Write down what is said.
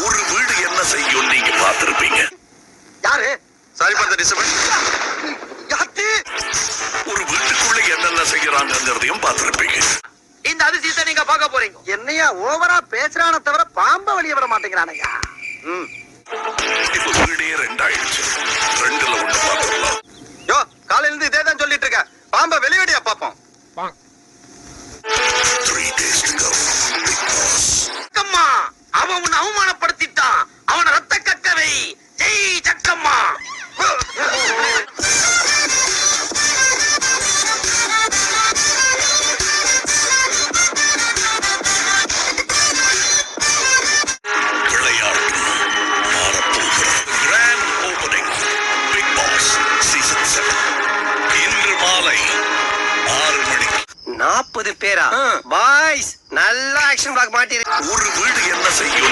ஒரு வீடு என்ன செய்யும் நீங்க பார்த்திருப்பீங்க. யாரு? Sorry for the disturbance. ஒரு வீட்டுக்குள்ள என்னென்ன செய்யறாங்கிறதையும் பார்த்திருப்பீங்க. இந்த அதிசயத்தை நீங்க பார்க்க போறீங்க. என்னையா ஓவரா பேசுறானே தவிர பாம்ப வெளிய விட மாட்டேங்கிறானயா. இப்ப வீடே ரெண்டாயிடுச்சு. ரெண்டுல ஒண்ணு பார்த்துடலாம். யோ காலையில இருந்து இதே தான் சொல்லிட்டு இருக்க. பாம்ப வெளியடியா பாப்போம். 3 days to go. சக்கம்மா அவன் உன்னை அவமானப்படுத்திட்டான். அவனை ரத்த கக்கவை. ஜெய் சக்கம்மா. விளையாட்டு மாறப்போகிறது. Grand opening Bigg Boss season 7 இன்று மாலை 6 மணிக்கு. 40 பேரா? பாய்ஸ் நல்ல ஆக்ஷன் பிளாக் மாட்டி. ஒரு வீடு என்ன செய்யும்